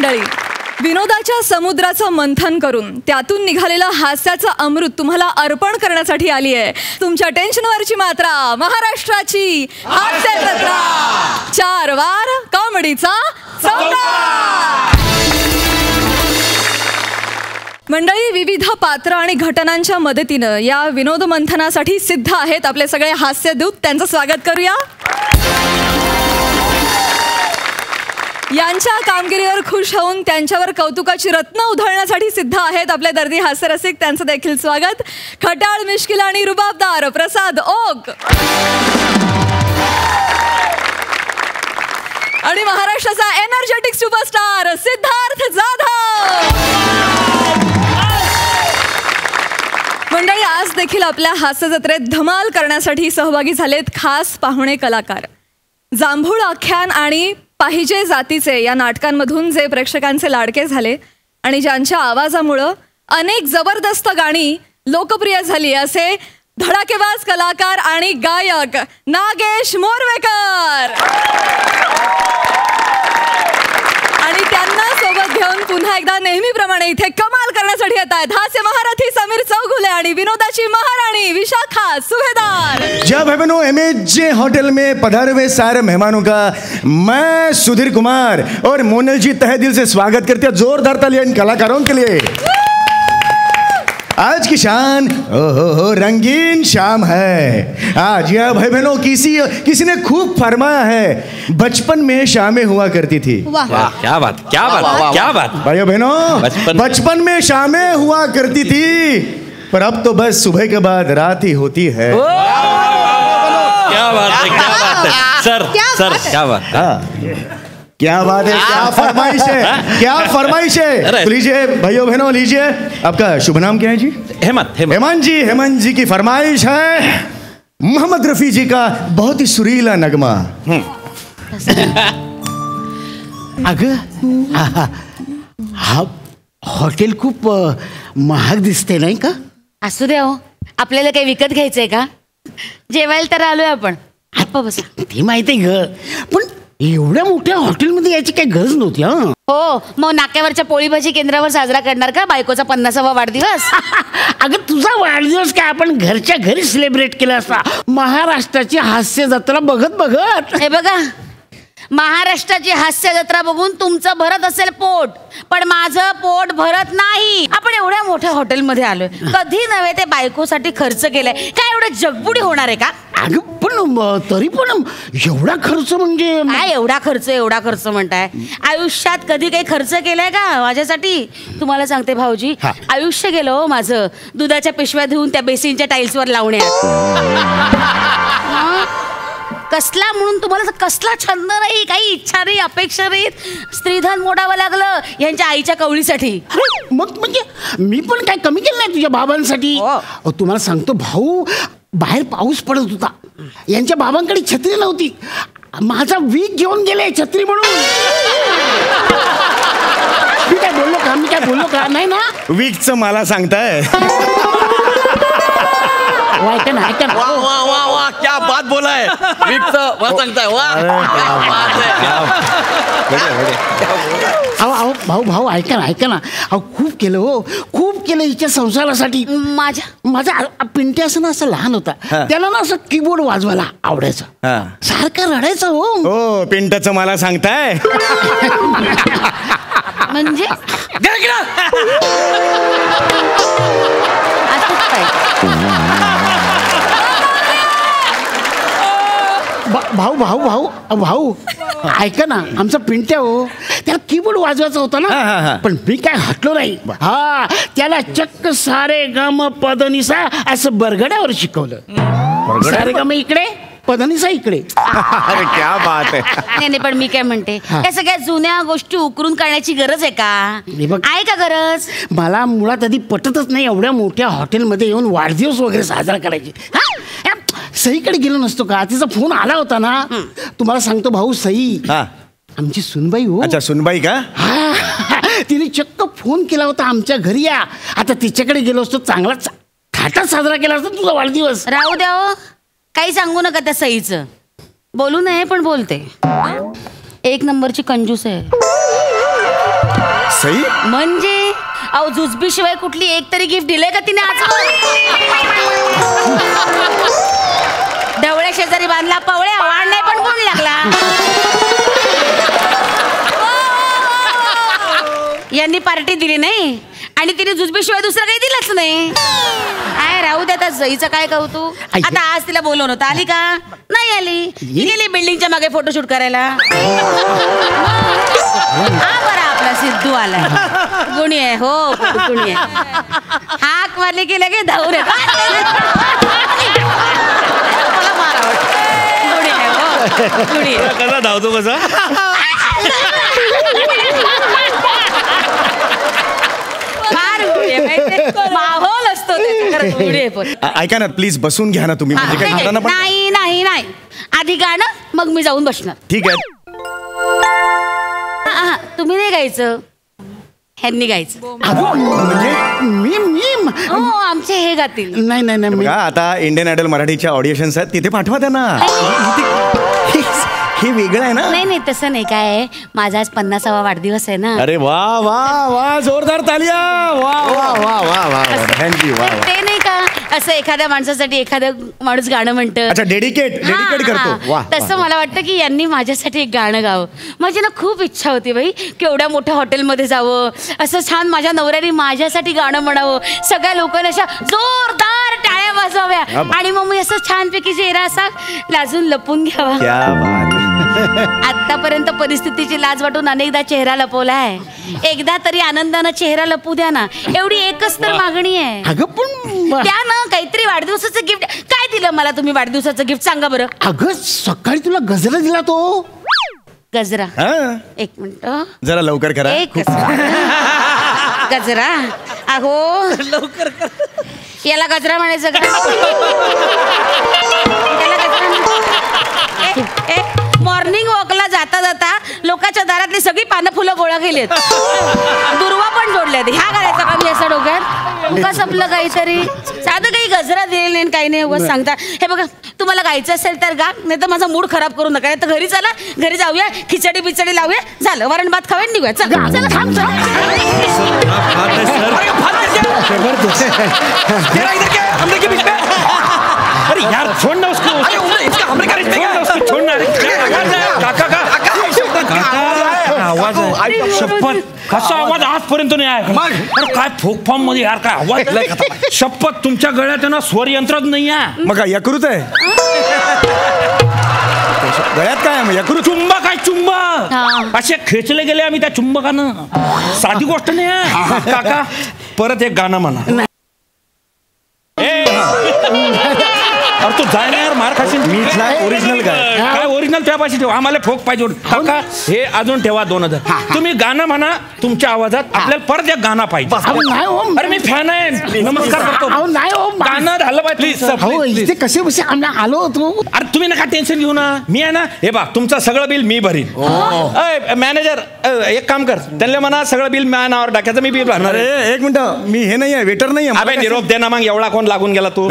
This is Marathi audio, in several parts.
मंडळी, विनोदाच्या समुद्राचं मंथन करून त्यातून निघालेलं हास्याचं अमृत तुम्हाला अर्पण करण्यासाठी आली आहे तुमच्या टेन्शनवरची मात्रा, महाराष्ट्राची हास्य जत्रा. 4 वार कॉमेडीचा सम्राट. मंडळी, विविध पात्र आणि घटनांच्या मदतीनं या विनोद मंथनासाठी सिद्ध आहेत आपले सगळे हास्यदूत. त्यांचं स्वागत करूया. यांच्या कामगिरीवर खुश होऊन त्यांच्यावर कौतुकाची रत्न उधळण्यासाठी सिद्ध आहेत आपले दर्दी हास्यरसिक. त्यांचं देखील स्वागत. खट्याळ, मिश्किल आणि रुबाबदार प्रसाद ओक आणि महाराष्ट्राचा एनर्जेटिक सुपरस्टार सिद्धार्थ जाधव. मंडळी, आज देखील आपल्या हास्य जत्रेत धमाल करण्यासाठी सहभागी झालेत खास पाहुणे कलाकार. जांभूळ आख्यान आणि पाहिजे जातीचे या नाटकांमधून जे प्रेक्षकांचे लाडके झाले आणि ज्यांच्या आवाजामुळं अनेक जबरदस्त गाणी लोकप्रिय झाली असे धडाकेबाज कलाकार आणि गायक नागेश मोरवेकर. आणि त्यांना सोबत घेऊन पुन्हा एकदा नेहमीप्रमाणे इथे कमाल करण्यासाठी येत आहेत हास्य महारथी समीर चौगुले आणि विनोदाची महाराणी विशाखा सुभेदार. जय भाई बहनों, MAJ होटल में पधारे हुए सारे मेहमानों का मैं सुधीर कुमार और मोनल जी तहे दिल से स्वागत करते हैं. जोरदार तालियां इन कलाकारों के लिए. आज की शान ओहो रंगीन शाम है आज. या भाई बहनों, किसी ने खूब फरमाया है बचपन में शामें हुआ करती थी. वाह, क्या बात, क्या बात, क्या बात. भाइयों बहनों, बचपन में शामें हुआ करती थी, पर अब तो बस सुबह के बाद रात ही होती है. क्या बात है, क्या बात है सर, सर क्या बात है. क्या बात है, क्या फरमाइश है, क्या फरमाइश है. तो लीजिए भाइयों बहनों, लीजिए. आपका शुभ नाम क्या है जी? हेमंत. हेमंत जी की फरमाइश है मोहम्मद रफी जी का बहुत ही सुरीला नगमा. अगं, हा हॉटेल खूप महाग दिसते नाही का? असू द्या हो, आपल्याला काही विकत घ्यायचंय का? जेवायला तर आलोय आपण. आप्पा बसा. ते माहिती आहे ग, पण एवढ्या मोठ्या हॉटेलमध्ये यायची काही गरज नव्हती. हो, मग नाक्यावरच्या पोळी भाजी केंद्रावर साजरा करणार का बायकोचा 50वा वाढदिवस? अगं, तुझा वाढदिवस काय आपण घरच्या घरी सेलिब्रेट केला असता महाराष्ट्राची हास्य जत्रा बघत बघत. हे बघा, महाराष्ट्राची हास्य जत्रा बघून तुमचं भरत असेल पोट, पण माझं पोट भरत नाही. आपण एवढ्या मोठ्या हॉटेलमध्ये आलोय, कधी नव्हे ते बायकोसाठी खर्च केलाय. काय एवढं जगबुडी होणार आहे का? अगं, पण तरी पण एवढा खर्च म्हणजे काय एवढा खर्च म्हणताय? आयुष्यात कधी काही खर्च केलाय का माझ्यासाठी? तुम्हाला सांगते भाऊजी, आयुष्य गेलं हो माझं दुधाच्या पिशव्या धुवून त्या बेसिनच्या टाईल्सवर लावण्यात. कसला म्हणून तुम्हाला कसला छंद नाही, काही इच्छा नाही, अपेक्षा नाही. स्त्रीधन मोडावं लागलं यांच्या आईच्या कवळीसाठी. मग म्हणजे मी पण काय कमी केलं नाही तुझ्या बाबांसाठी. तुम्हाला सांगतो भाऊ, बाहेर पाऊस पडत होता, यांच्या बाबांकडे छत्री नव्हती, माझा वीक घेऊन गेले छत्री म्हणून. मी काय बोललो का? नाही ना. वीकचं मला सांगताय. ऐका ना. वाह, क्या बात बोला है. विकचं मला सांगताय. भाऊ ऐका ना. अहो, खूप केलं हिच्या संसारासाठी. माझा पिंट्या असं लहान होता, त्याला ना असं कीबोर्ड वाजवायला आवडायचं, सारखं रडायचं. हो, पिंटाचं मला सांगताय. म्हणजे भाऊ ऐका ना, आमचा पिंट्या हो, त्याला कीबोर्ड वाजवायचा होता ना, पण मी काय हटलो नाही. त्याला चक्क सारे गम पदनिसा असं बरगड्यावर शिकवलं. सारे गम इकडे, पदनिसा इकडे. अरे क्या बात आहे. नाही, पण मी काय म्हणते, या सगळ्या जुन्या गोष्टी उकरून काढण्याची गरज आहे का? आहे का गरज? मला मुळात आधी पटतच नाही एवढ्या मोठ्या हॉटेलमध्ये येऊन वाढदिवस वगैरे साजरा करायची. सईकडे गेलो नसतो का? तिचा फोन आला होता ना. तुम्हाला सांगतो भाऊ, सई आमची सुनबाई हो. अच्छा, सुनबाई का? तिने चक्क फोन केला होता आमच्या घरी या. आता तिच्याकडे गेलो असतो, चांगला थाटात साजरा केला असता तुझा वाढदिवस. राहू द्या हो, काही सांगू नका त्या सईचं. बोलू नये पण बोलते. 1 नंबरची कंजूस आहे. सही म्हणजे अहो जुजबी शिवाय कुठली एक तरी गिफ्ट दिलंय का तिने आजवर? ढवळ्या शेजारी बांधला पवळ्या वाढ नाही पण कोण लागला. यांनी पार्टी दिली नाही आणि तिने जुजबी शिवाय दुसरं काही दिलंच नाही. काय राहू दे आता जईचं काय कौतुक. आता आज तिला बोलवलं होतं, आली का? नाही आली. गेली बिल्डिंगच्या मागे फोटोशूट करायला. हा बरा आपला सिद्धू आलाय. गुणी आहे हो, गुणी आहे. हाक मारली की लगे धावून येतो. मला मारा गुणी आहे हो, गुणी आहे. कसा धावतो कसा. माहोल असतो ऐका ना प्लीज बसून घ्या ना तुम्ही. म्हणजे काही घरांना पण नाही नाही नाही आधी गाणं मग मी जाऊन बसणार. ठीक आहे. तुम्ही नाही गायचं, ह्यांनी गायचं. म्हणजे मी हो आमचे हे गातील. नाही नाही नाही बघा आता इंडियन आयडल मराठीच्या ऑडिशन्स आहेत तिथे पाठवा त्यांना. हे वेगळं आहे ना. नाही नाही तसं नाही. काय आहे, माझा आज 50वा वाढदिवस आहे ना. अरे वा वा वा जोरदार तालिया. वा वा वा वा वा थँक्यू. वा वा. ते नाही का असं एखाद्या माणसासाठी एखादं माणूस गाणं म्हणतं. अच्छा डेडिकेट करतो. वा तसं मला वाटतं की यांनी माझ्यासाठी एक गाणं गावं. माझी ना खूप इच्छा होती बाई की एवढ्या मोठ्या हॉटेलमध्ये जावं, असं छान माझ्या नवऱ्याने माझ्यासाठी गाणं म्हणावं, सगळ्या लोकांना अशा जोरदार टाळ्या वाजवाव्या आणि मग मी असं छानपैकी चेहरा असा लाजून लपून घ्यावा. क्या बात. आतापर्यंत परिस्थितीची लाज वाटून अनेकदा चेहरा लपवलाय. एकदा तरी आनंदानं चेहरा लपू द्या ना, एवढी एकच तर मागणी आहे. अगं पण त्या ना काहीतरी वाढदिवसाचं गिफ्ट. काय दिलं मला तुम्ही वाढदिवसाचं गिफ्ट सांगा बरं. अगं सकाळी तुला गजरा दिला तो. गजरा. हा एक मिनिट जरा लवकर करा. एक गजरा. अहो लवकर याला गजरा म्हणायचं का? याला गजरा मॉर्निंग वॉकला जाता जाता लोकांच्या दारातली सगळी पानं फुलं गोळा केलीत, दुर्वा पण जोडल्यात. ह्या घालायचा का मी असं डोक्यात? उगा संपलं काहीतरी. साधं काही गजरा दिलेलं नाही काही नाही, उगाच सांगता. हे बघा तुम्हाला गायचं असेल तर गा, नाही तर माझा मूड खराब करू नका. नाही तर घरी चला, घरी जाऊया, खिचडी बिचडी लावूया, झालं वरण भात खाऊया निघूया. चला अरे यार छोड़ ना उसको. छोड़ ना. आवाज आहे शपथ. कसा आवाज आजपर्यंत नाही आहे. अरे काय फोक फॉर्म मध्ये यार काय आवाज. शपथ तुमच्या गळ्यात ना स्वर यंत्रच नाही आहे. मग काय यकृत आहे गळ्यात? काय मग यकृत? चुंबक आहे चुंबक. असे खेचले गेले आम्ही त्या चुंबकानं. साधी गोष्ट नाही आहे. काका परत एक गाणं म्हणा. अरे तू जाय ना यार मार खाशील. मीच नाही ओरिजिनल काय ओरिजिनल त्या पाशी ठेवा. आम्हाला फोक पाहिजे. काका हे अजून ठेवा 2000. तुम्ही गाणं म्हणा तुमच्या आवाजात. आपल्याला परत एक गाणं पाहिजे. अरे मी फॅन आहे. नमस्कार करतो. नाही हो गाणं झालं पाहिजे प्लीज. इथे कसे बसे आलो होतो. अरे तुम्ही नका टेन्शन घेऊ ना. मी आहे ना. हे बा तुमचं सगळं बिल मी भरीन. मॅनेजर एक काम कर, त्यांना म्हणा सगळं बिल माझ्या नावावर टाकायचं, मी बिल भरणार. अरे एक मिनिट, मी हे नाही आहे, वेटर नाही आहे. अबे निरोप दे ना मग. एवढा कोण लागून गेला तू.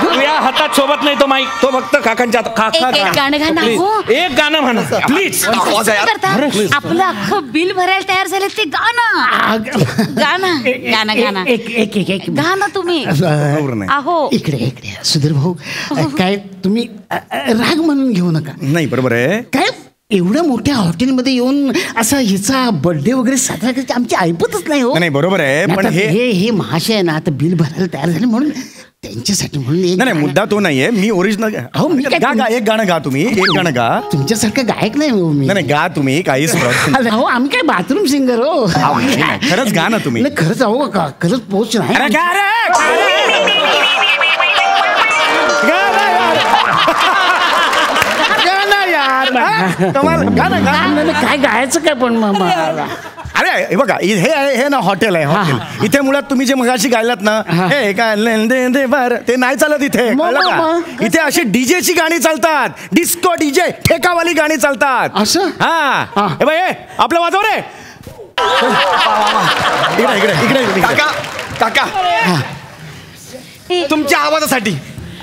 तुझ्या हातात सोबत नाही तो माईक, तो फक्त काकांच्या एक गाणं म्हणा प्लीज. आपलं अख्खं बिल भरायला तयार झाले ते गाणं. गाणं गाणं गाणं एक गाणं तुम्ही. अहो इकडे इकडे सुधीर भाऊ, काय तुम्ही राग म्हणून घेऊ नका. नाही बरोबर आहे. काय एवढ्या मोठ्या हॉटेलमध्ये येऊन असा ह्याचा बर्थडे वगैरे साजरा करायची आमची ऐपतच नाही हो. नाही बरोबर आहे, पण हे महाशय ना आता बिल भरायला तयार झाले म्हणून त्यांच्यासाठी म्हणून नाही मुद्दा तो नाहीये. मी ओरिजिनल गा एक गाणं गा तुम्ही. एक गाणं गा. तुमच्यासारखं गायक नाही हो मी. नाही गा तुम्ही. काहीच हो आम्ही काय बाथरूम सिंगर हो. खरंच गा ना तुम्ही. खरंच अहो खरंच पोच नाही. काय गायचं काय पण अरे हे बघा हे ना हॉटेल आहे. हॉटेल इथे मुळात तुम्ही जे मगाशी गायलात ना, हे काय ते नाही चालत इथे. इथे अशी डीजेची गाणी चालतात. डिस्को डीजे ठेकावाली गाणी चालतात. असं हा हे बाई आपलं वाजव रे. इकडे इकडे इकडे काका तुमच्या आवाजासाठी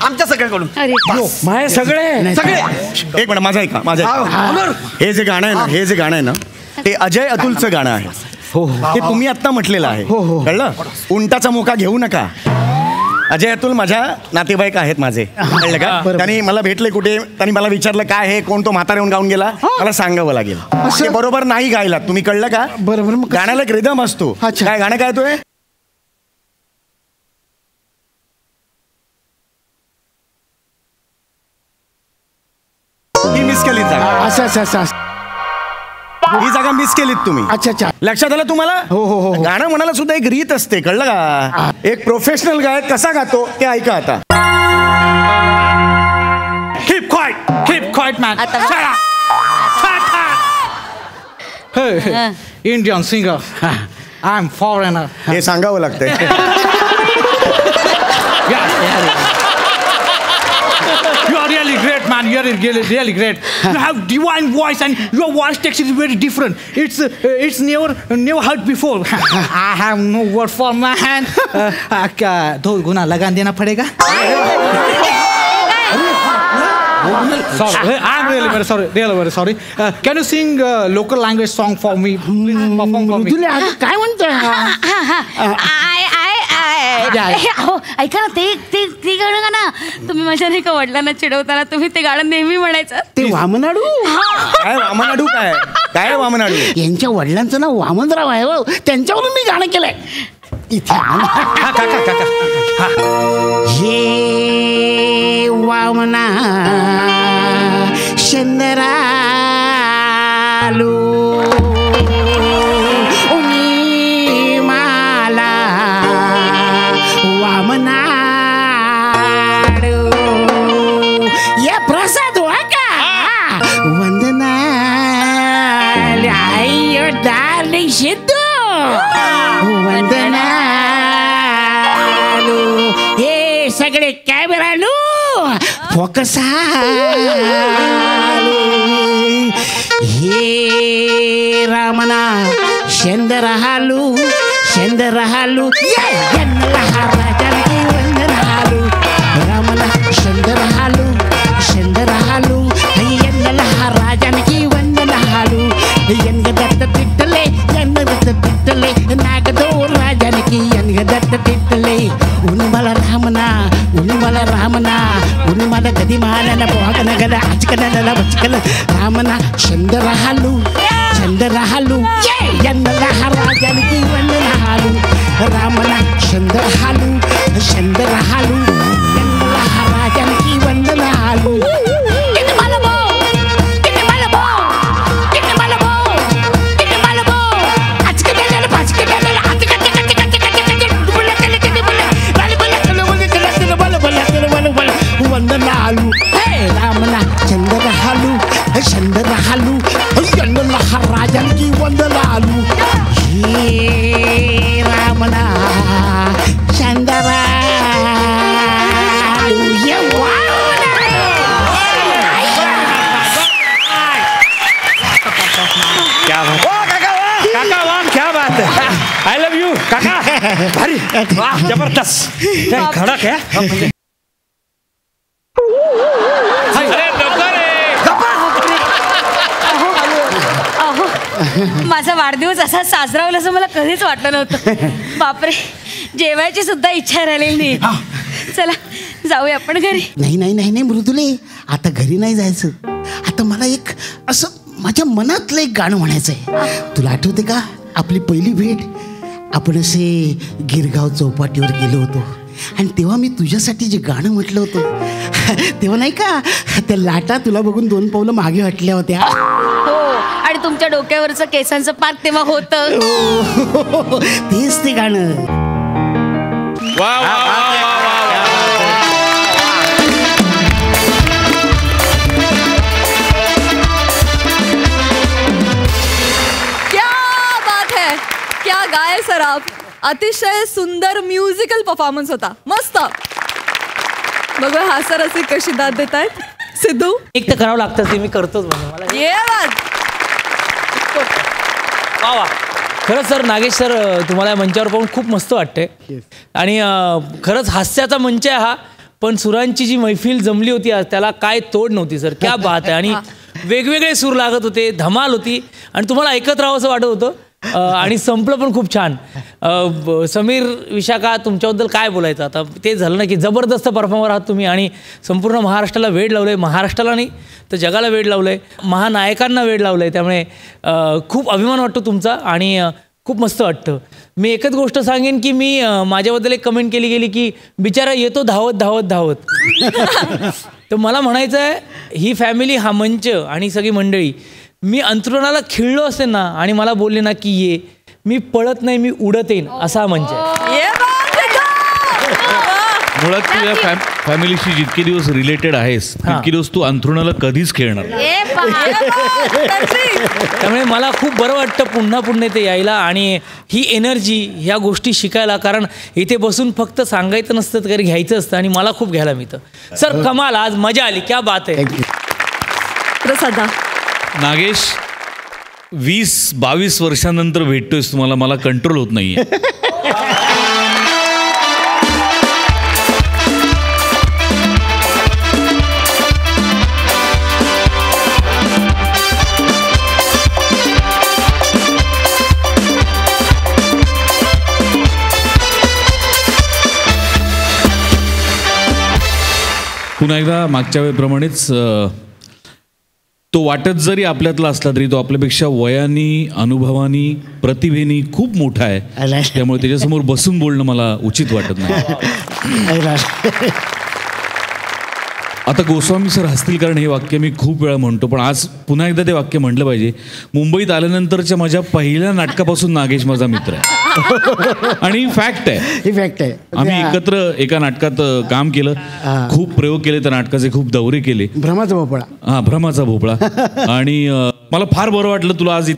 आमच्या सगळ्यांकडून. अरे माय सगळे सगळे एक मिनिट माझा ऐका माझा ऐका. हे जे गाणं आहे ना ते अजय अतुलचं गाणं आहे. ते तुम्ही आता म्हटलेलं आहे. कळलं? उंटाचा मोका घेऊ नका. अजय अतुल माझ्या नातेवाईक आहेत माझे. कळलं का? त्यांनी मला भेटले कुठे, त्यांनी मला विचारलं काय हे कोण तो म्हातारा येऊन गाऊन गेला, मला सांगावं लागेल. ते बरोबर नाही गायलात तुम्ही. कळलं का? बरोबर. गाण्याला एक रिदम असतो. काय गाणं काय तोय? ही मिस केलीत जागा. असं ही जागा मिस केलीत तुम्ही. अच्छा. लक्षात आलं तुम्हाला? हो. गाणं म्हणायला सुद्धा एक रीत असते. कळलं का? एक प्रोफेशनल गायक कसा गातो ते ऐका आता. Keep quiet, man. आता Hey, Indian singer. I'm foreigner. हे सांगावं लागतंय. You are really great, man. You are really great. You have divine voice, and your voice texture is very different. It's never heard before. I have no word for man. दो गुना लगान देना पड़ेगा. Sorry, I'm really very sorry. Can you sing local language song for me? Please perform for me. तुला काय म्हणतोय? अहो ऐका ना, ते गाणं गा ना. तुम्ही माझ्या नाही का वडिलांना चिडवताना तुम्ही ते गाणं नेहमी म्हणायचं. ते वामनाडू. काय वामनाडू? काय वामनाडू? यांच्या वडिलांचं नाव वामनराव आहे हो. त्यांच्यावरून मी गाणं केलंय. इथे हे वामना शंदरालू माला वामनाडू या प्रसाद वाका वंदना आयो डार्लिंग सिद्धू वंदना हे सगळे कॅमेरालू फोकस हे रामना शंदरहालू राजानकी वंदनालू रामना शंदरहालू राजानकी वंदनालू दत्त तिट्टले नागदो राजानकी दत्त तिट्टले उन्मला रामना उन्मला गदी मानला पोगन गद आचकनला बचकन रामना चंद्रहालू यन्नला राजानकी वंदनालू रामना चंद्रहालू यन्नला राजानकी वंदनालू वंदनालू रामना चंद्रहालू यन्नला राजानकी वंदनालू हे रामना चंद्रहालू ये क्या बात, क्या बात है. I love you काका. भारी, वाह, जबरदस्त. खडक आहे. माझा वाढदिवस असा साजरा होईल असं मला कधीच वाटलं नव्हतं. बापरे, जेवायची सुद्धा इच्छा राहिलेली नाही. चला जाऊया आपण घरी. नाही मृदुले, आता घरी नाही जायचं. आता मला एक असं माझ्या मनातलं एक गाणं म्हणायचं आहे. तुला आठवते का आपली पहिली भेट? आपण असे गिरगाव चौपाटीवर गेलो होतो आणि तेव्हा मी तुझ्यासाठी जे गाणं म्हटलं होतं तेव्हा नाही का त्या लाटा तुला बघून 2 पावलं मागे हटल्या होत्या. आणि तुमच्या डोक्यावरचं केसांचं पाक तेव्हा होतं. तेच ते गाणं. क्या बात है, क्या गाय सर आप. अतिशय सुंदर म्युझिकल परफॉर्मन्स होता. मस्त. बघूया हा सर अशी कशी दाद देत आहेत. सिद्धू एक तर करावं लागतं ते मी करतोच. म्हणजे मला ये बात. वा खरंच सर, नागेश सर तुम्हाला मंचावर पाहून खूप मस्त वाटते. आणि खरंच हास्याचा मंच आहे हा. पण सुरांची जी मैफिल जमली होती आज त्याला काय तोड नव्हती सर. क्या बात आहे. आणि वेगवेगळे सूर लागत होते, धमाल होती आणि तुम्हाला ऐकत राहावं असं वाटत होतं. आणि संपलं पण खूप छान. समीर, विशाखा, तुमच्याबद्दल काय बोलायचं आता. ते झालं ना की जबरदस्त परफॉर्मर आहात तुम्ही आणि संपूर्ण महाराष्ट्राला वेड लावलं आहे. महाराष्ट्राला नाही तर जगाला वेड लावलं आहे, महानायकांना वेड लावलं आहे. त्यामुळे खूप अभिमान वाटतो तुमचा आणि खूप मस्त वाटतं. मी एकच गोष्ट सांगेन की मी माझ्याबद्दल एक कमेंट केली गेली की बिचारा येतो धावत धावत धावत. तर मला म्हणायचं आहे ही फॅमिली, हा मंच आणि सगळी मंडळी, मी अंथरुणाला खिळलो असेल ना आणि मला बोलले ना की ये, मी पळत नाही, मी उडत येईन, असा हा मंच आहे. मुळात तू या फॅमिलीशी जितके दिवस रिलेटेड आहेस तितके दिवस तू अंथरुणाला कधीच खेळणार. त्यामुळे मला खूप बरं वाटतं पुन्हा पुन्हा इथे यायला आणि ही एनर्जी, ह्या गोष्टी शिकायला. कारण इथे बसून फक्त सांगायचं नसतं तर घ्यायचं असतं आणि मला खूप घ्यायला मिळतं. सर कमाल, आज मजा आली, क्या बात आहे. प्रसादा, नागेश, 20-22 वर्षानंतर भेटतोयस तुम्हाला, मला कंट्रोल होत नाहीये. पुन्हा एकदा मागच्या वेळेप्रमाणेच तो वाटत जरी आपल्यातला असला तरी तो आपल्यापेक्षा वयानी, अनुभवानी, प्रतिभेनी खूप मोठा आहे. त्यामुळे त्याच्यासमोर बसून बोलणं मला उचित वाटत नाही. आता गोस्वामी सर हसतील कारण हे वाक्य मी खूप वेळा म्हणतो, पण आज पुन्हा एकदा ते वाक्य म्हटलं पाहिजे. मुंबईत आल्यानंतरच्या माझ्या पहिल्या नाटकापासून नागेश माझा मित्र आहे. आणि फॅक्ट आहे. आम्ही एकत्र एका नाटकात काम केलं, खूप प्रयोग केले, त्या नाटकाचे खूप दौरे केले. भ्रमाचा भोपळा. भ्रमाचा भोपळा. आणि मला फार बरं वाटलं तुला आज